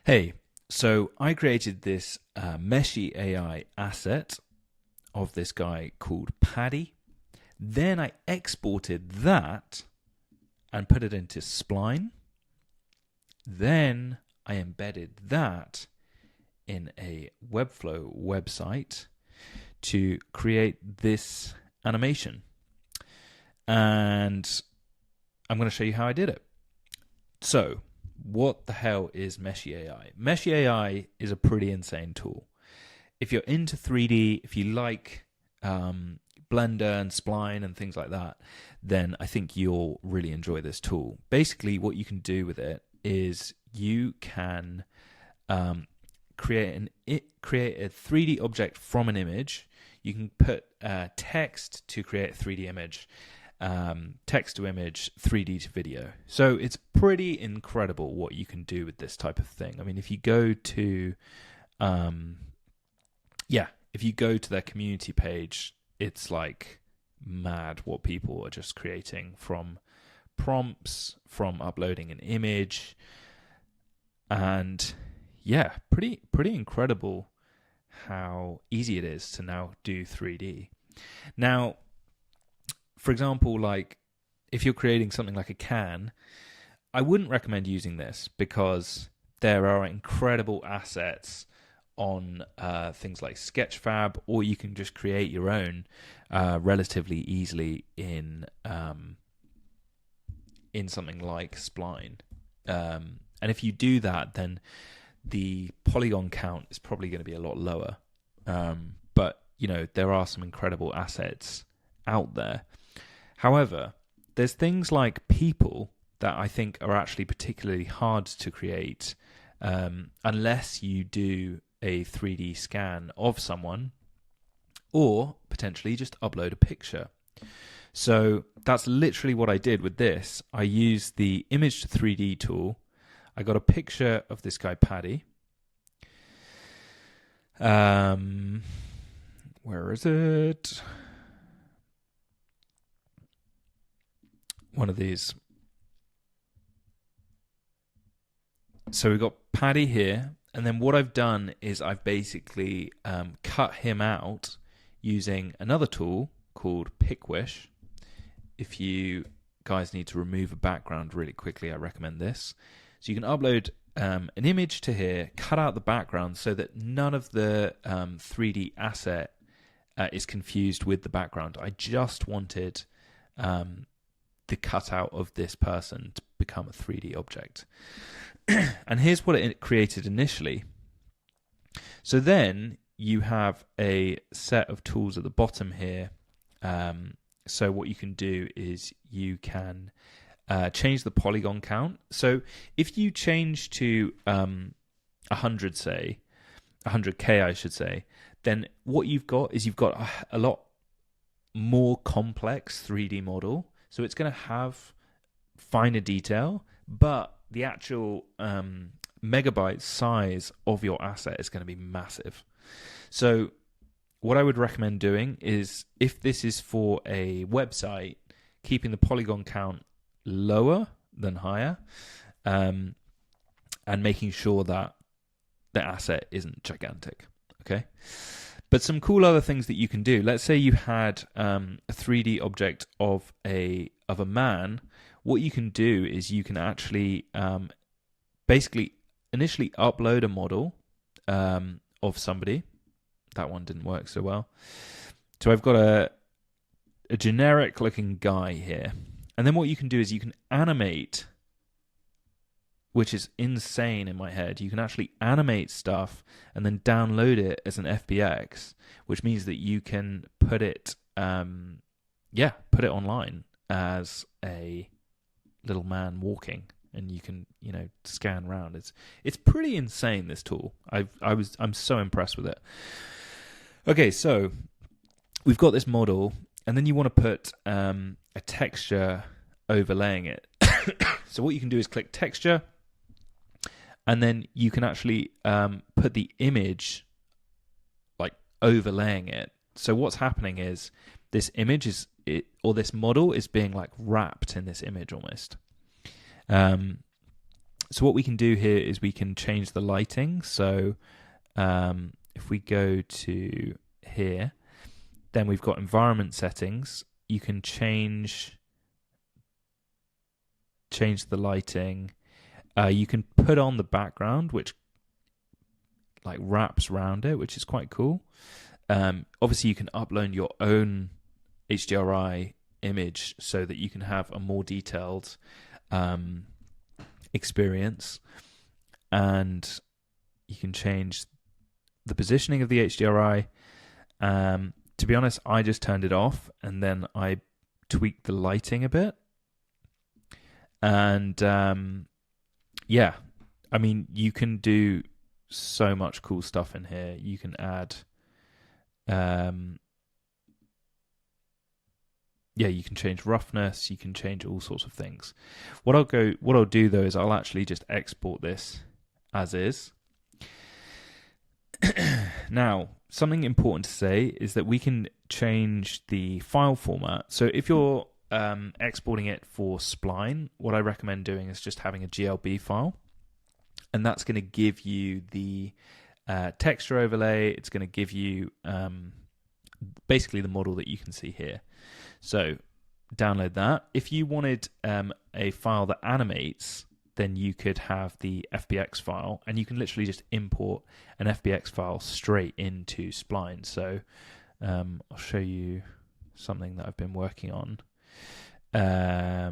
Hey, so I created this Meshy AI asset of this guy called Paddy. Then I exported that and put it into Spline. Then I embedded that in a Webflow website to create this animation. And I'm going to show you how I did it. So, what the hell is Meshy AI? Meshy AI is a pretty insane tool. If you're into 3D, if you like Blender and Spline and things like that, then I think you'll really enjoy this tool. Basically, what you can do with it is you can create a 3D object from an image. You can put text to create a 3D image. Text to image, 3D to video. So it's pretty incredible what you can do with this type of thing. I mean, if you go to, if you go to their community page, it's like mad what people are just creating, from prompts, from uploading an image, and yeah, pretty incredible how easy it is to now do 3D. Now, for example, like if you're creating something like a can, I wouldn't recommend using this because there are incredible assets on things like Sketchfab, or you can just create your own relatively easily in something like Spline. And if you do that, then the polygon count is probably going to be a lot lower. But, you know, there are some incredible assets out there. However, there's things like people that I think are actually particularly hard to create unless you do a 3D scan of someone, or potentially just upload a picture. So that's literally what I did with this. I used the image to 3D tool. I got a picture of this guy, Paddy. Where is it? One of these. So we've got Paddy here, and then what I've done is I've basically cut him out using another tool called Pickwish. If you guys need to remove a background really quickly, I recommend this. So you can upload an image to here, cut out the background so that none of the 3D asset is confused with the background. I just wanted the cutout of this person to become a 3D object. And here's what it created initially. So then you have a set of tools at the bottom here. So what you can do is you can change the polygon count. So if you change to 100, say 100K, I should say, then what you've got is you've got a lot more complex 3D model. So it's going to have finer detail, but the actual megabyte size of your asset is going to be massive. So what I would recommend doing is, if this is for a website, keeping the polygon count lower than higher, and making sure that the asset isn't gigantic. Okay. But some cool other things that you can do. Let's say you had a 3D object of a man. What you can do is you can actually basically initially upload a model of somebody. That one didn't work so well. So I've got a generic looking guy here. And then what you can do is you can animate, which is insane in my head. You can actually animate stuff and then download it as an FBX, which means that you can put it online as a little man walking, and you can, scan around. It's pretty insane, this tool. I'm so impressed with it. Okay, so we've got this model, and then you want to put a texture overlaying it. So what you can do is click texture, and then you can actually put the image like overlaying it. So what's happening is this image this model is being like wrapped in this image almost. So what we can do here is we can change the lighting. So if we go to here, then we've got environment settings. You can change the lighting. You can put on the background, which like wraps around it, which is quite cool. Obviously, you can upload your own HDRI image so that you can have a more detailed experience, and you can change the positioning of the HDRI. To be honest, I just turned it off and then I tweaked the lighting a bit. And yeah, I mean, you can do so much cool stuff in here. You can add, you can change roughness. You can change all sorts of things. What I'll do though is I'll actually just export this as is. Now, something important to say is that we can change the file format. So if you're exporting it for Spline, what I recommend doing is just having a GLB file, and that's going to give you the texture overlay. It's going to give you basically the model that you can see here. So download that. If you wanted a file that animates, then you could have the FBX file, and you can literally just import an FBX file straight into Spline. So I'll show you something that I've been working on. I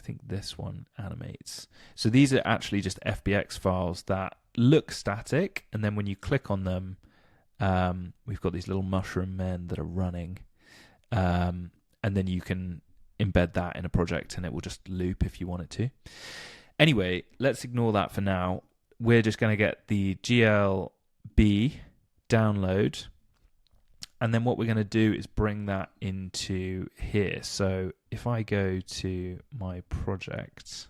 think this one animates. So these are actually just FBX files that look static, and then when you click on them, we've got these little mushroom men that are running, and then you can embed that in a project and it will just loop if you want it to. Anyway, let's ignore that for now. We're just going to get the GLB download, and then what we're going to do is bring that into here. So if I go to my project,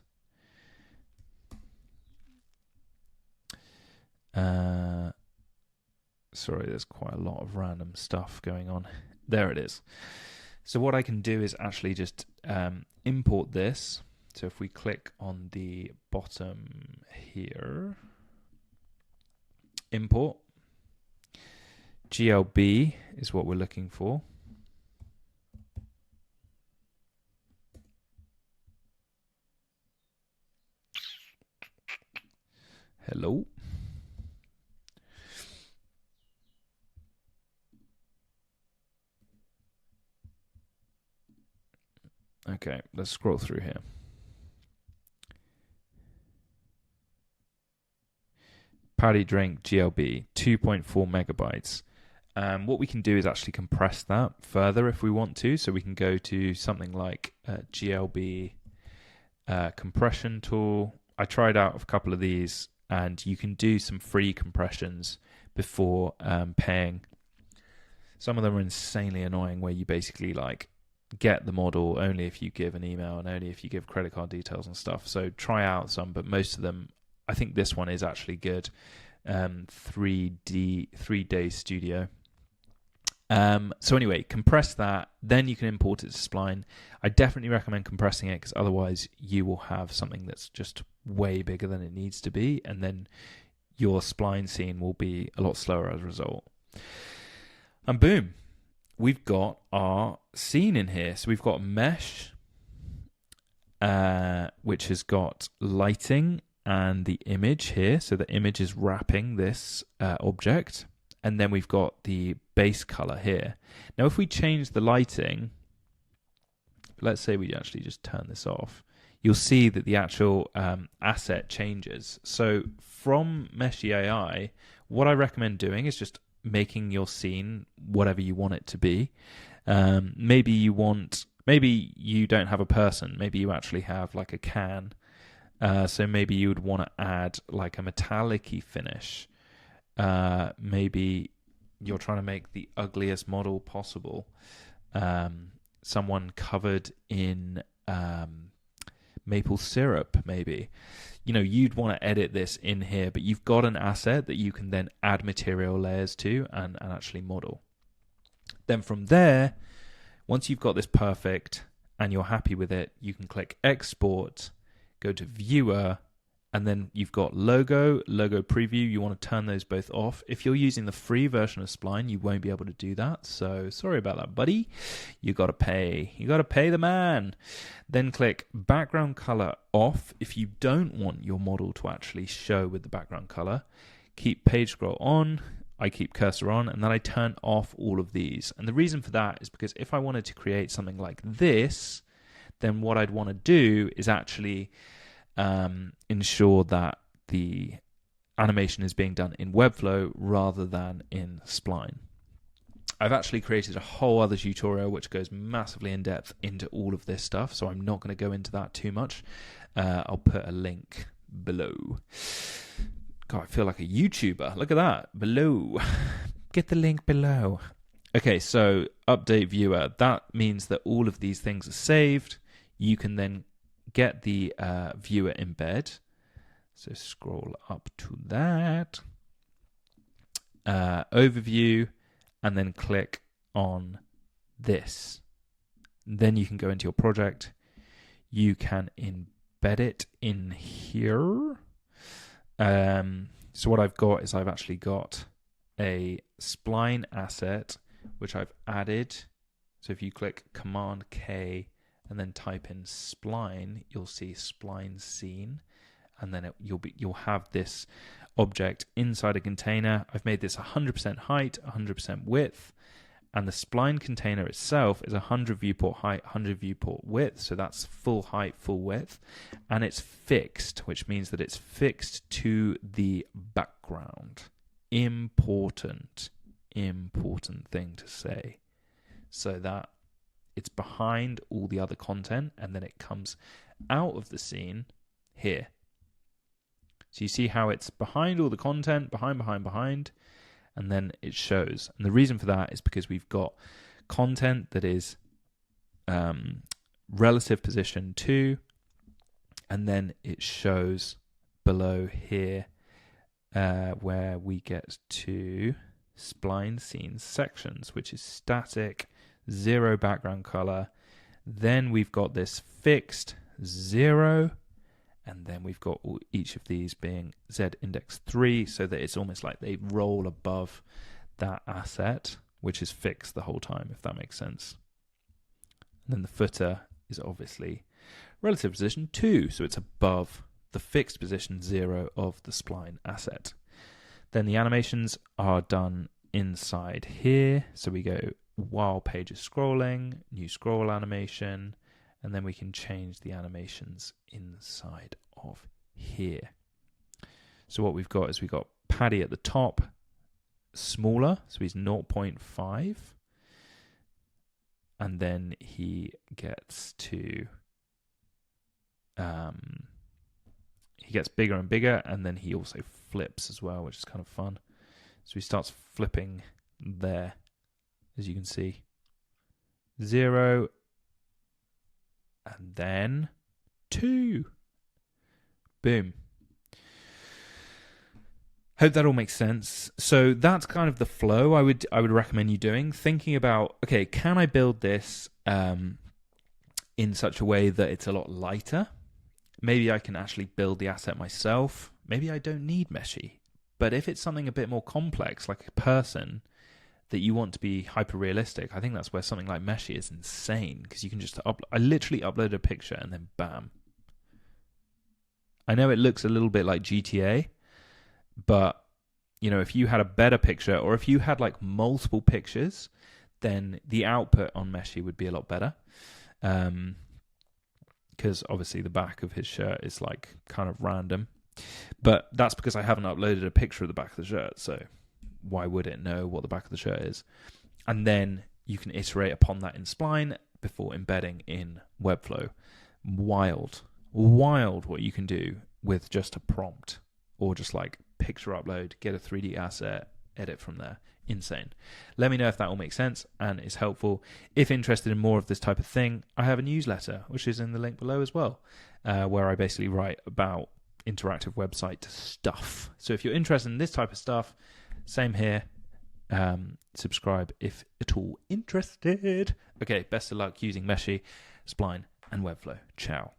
sorry, there's quite a lot of random stuff going on. There it is. So what I can do is actually just import this. So if we click on the bottom here, import, GLB is what we're looking for. Hello. Okay, let's scroll through here. Paddy drink GLB, 2.4 megabytes. What we can do is actually compress that further if we want to. So we can go to something like GLB compression tool. I tried out a couple of these, and you can do some free compressions before paying. Some of them are insanely annoying, where you basically like get the model only if you give an email and only if you give credit card details and stuff. So try out some, but most of them, I think this one is actually good. 3D Studio. So anyway, compress that, then you can import it to Spline. I definitely recommend compressing it, because otherwise you will have something that's just way bigger than it needs to be, and then your Spline scene will be a lot slower as a result. And boom, we've got our scene in here. So we've got mesh, which has got lighting and the image here. So the image is wrapping this object. And then we've got the base color here. Now, if we change the lighting, let's say we actually just turn this off, you'll see that the actual asset changes. So from Meshy AI, what I recommend doing is just making your scene whatever you want it to be. Maybe you don't have a person. Maybe you actually have like a can. So maybe you would want to add like a metallic-y finish. Maybe you're trying to make the ugliest model possible. Someone covered in maple syrup, maybe. You know, you'd want to edit this in here, but you've got an asset that you can then add material layers to and actually model. Then from there, once you've got this perfect and you're happy with it, you can click export, go to Viewer, and then you've got Logo, Logo Preview. You want to turn those both off. If you're using the free version of Spline, you won't be able to do that. So sorry about that, buddy. You got to pay. You got to pay the man. Then click Background Color Off. If you don't want your model to actually show with the background color, keep Page Scroll on. I keep Cursor on, and then I turn off all of these. And the reason for that is because if I wanted to create something like this, then what I'd want to do is actually ensure that the animation is being done in Webflow rather than in Spline. I've actually created a whole other tutorial which goes massively in depth into all of this stuff, so I'm not going to go into that too much. I'll put a link below. God, I feel like a YouTuber. Look at that. Below. Get the link below. Okay, so update viewer. That means that all of these things are saved. You can then get the viewer embed. So scroll up to that. Overview, and then click on this. Then you can go into your project. You can embed it in here. So what I've got is I've actually got a spline asset, which I've added. So if you click Command K and then type in spline, you'll see spline scene, and then you'll have this object inside a container. I've made this 100% height, 100% width, and the spline container itself is 100 viewport height, 100 viewport width, so that's full height, full width, and it's fixed, which means that it's fixed to the background. Important thing to say. So that it's behind all the other content, and then it comes out of the scene here. So you see how it's behind all the content, behind, and then it shows. And the reason for that is because we've got content that is relative position 2, and then it shows below here where we get to spline scenes sections, which is static, 0 background color. Then we've got this fixed 0, and then we've got each of these being Z index 3, so that it's almost like they roll above that asset, which is fixed the whole time, if that makes sense. And then the footer is obviously relative position 2, so it's above the fixed position 0 of the spline asset. Then the animations are done inside here, so we go while page is scrolling, new scroll animation, and then we can change the animations inside of here. So what we've got is we've got Paddy at the top, smaller, so he's 0.5, and then he gets to he gets bigger and bigger, and then he also flips as well, which is kind of fun. So he starts flipping there, as you can see. 0, and then 2. Boom. Hope that all makes sense. So that's kind of the flow I would recommend you doing. Thinking about, okay, can I build this in such a way that it's a lot lighter? Maybe I can actually build the asset myself. Maybe I don't need Meshy. But if it's something a bit more complex, like a person that you want to be hyper realistic, I think that's where something like Meshy is insane, because you can just I literally uploaded a picture and then bam. I know it looks a little bit like GTA, but you know, if you had a better picture, or if you had like multiple pictures, then the output on Meshy would be a lot better. Because obviously the back of his shirt is like kind of random, but that's because I haven't uploaded a picture of the back of the shirt, so why would it know what the back of the shirt is? And then you can iterate upon that in Spline before embedding in Webflow. Wild what you can do with just a prompt, or just like picture upload, get a 3D asset, edit from there. Insane. Let me know if that all makes sense and is helpful. If interested in more of this type of thing, I have a newsletter, which is in the link below as well, where I basically write about interactive website stuff. So if you're interested in this type of stuff, same here. Subscribe if at all interested. Okay, best of luck using Meshy, Spline, and Webflow. Ciao.